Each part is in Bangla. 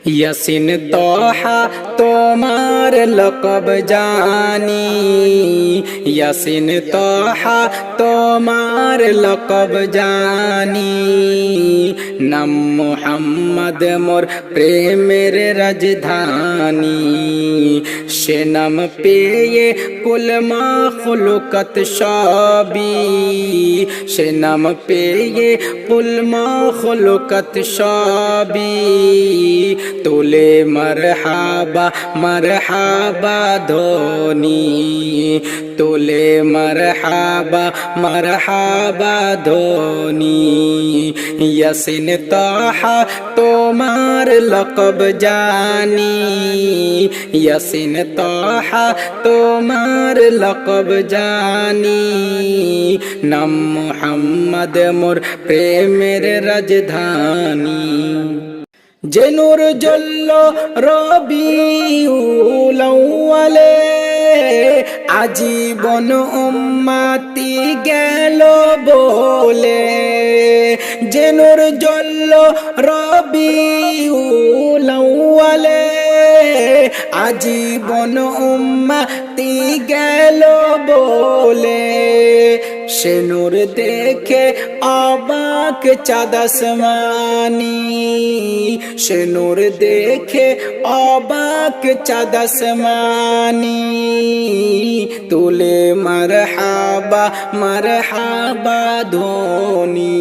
ইয়াসিন তাহা তোমার লকব জানি, ইয়াসিন তাহা তোমার লকব জানি। নাম মুহাম্মদ মোর প্রেমের রাজধানী, সে নাম পেয়ে কুল মাখলুকাত সবই, সে নাম পেয়ে কুল মাখলুকাত সবই। তোলে মরহাবা মরহাবা ধ্বনি, তোলে মরহাবা মরহাবা ধ্বনি। ইয়াসিন তাহা তোমার লকব জানি, ইয়াসিন তাহা তোমার লকব জানি। নাম মুহাম্মদ মোর প্রেমের রাজধানী। যে নূর জ্বলল রবিউল আউয়ালে, আজীবন উম্মতি গেল বলে। যে নূর জ্বলল রবিউল আউয়ালে, আজীবন উম্মতি গেল বলে। সে নূর দেখে অবাক চাঁদ আসমানি, সে নূর দেখে অবাক চাঁদ আসমানি। তুলে মরহাবা মরহাবা ধ্বনি,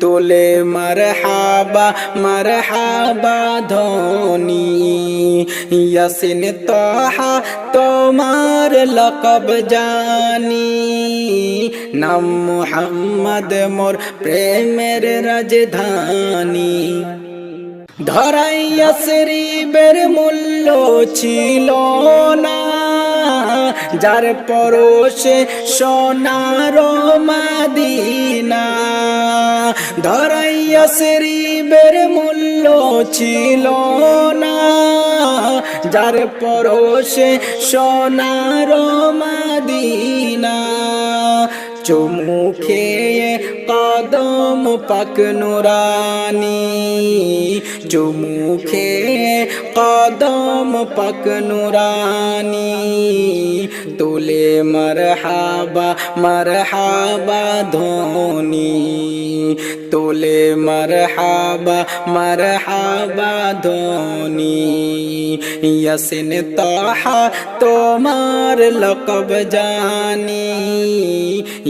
তুলে মরহাবা মরহাবা ধ্বনি। ইয়াসিন তাহা তোমার লকব জানি, নাম মুহাম্মদ মোর প্রেমের রাজধানী। ধরাই ইয়াসরিবের মূল্য ছিল না, যার পরশে সোনার মদিনা। ধরাই ইয়াসরিবের মূল্য ছিল না, যার পরশে সোনার মদিনা। চুমু খেয়ে কদম পাক নুরানি, চুমু খেয়ে কদম পাক নুরানি। তুলে মরহাবা মরহাবা ধ্বনি, তুলে মরহাবা মরহাবা ধ্বনি। ইয়াসিন তাহা তোমার লকব জানি,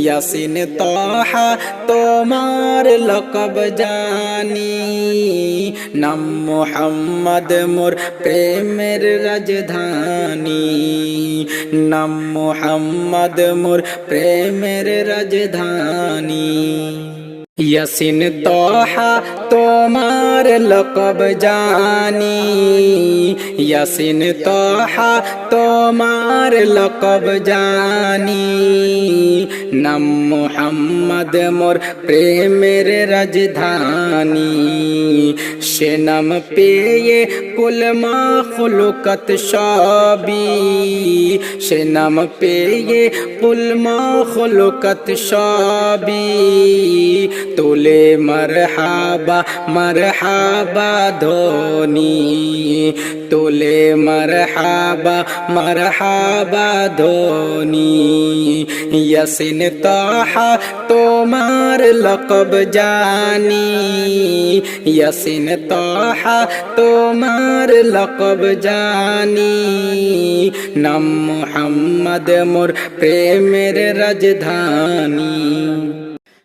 ইয়াসিন তাহা তোমার লকব জানি। নাম মুহাম্মদ মোর প্রেমের রাজধানী, নাম মুহাম্মদ মোর প্রেমের রাজধানী। ইয়াসিন তাহা তোমার লকব জানি, ইয়াসিন তাহা তোমার লকব জানি। নাম মুহাম্মদ মোর প্রেমের রাজধানী, সে নাম পেয়ে কুল মাখলুকাত সবই, সে নাম পেয়ে কুল মাখলুকাত সবই। তোলে মরহাবা মরহাবা ধ্বনি, তোলে মরহাবা মরহাবা ধ্বনি। ইয়াসিন তাহা তোমার লকব জানি, ইয়াসিন তাহা তোমার লকব জানি। নাম মুহাম্মদ মোর প্রেমের রাজধানী।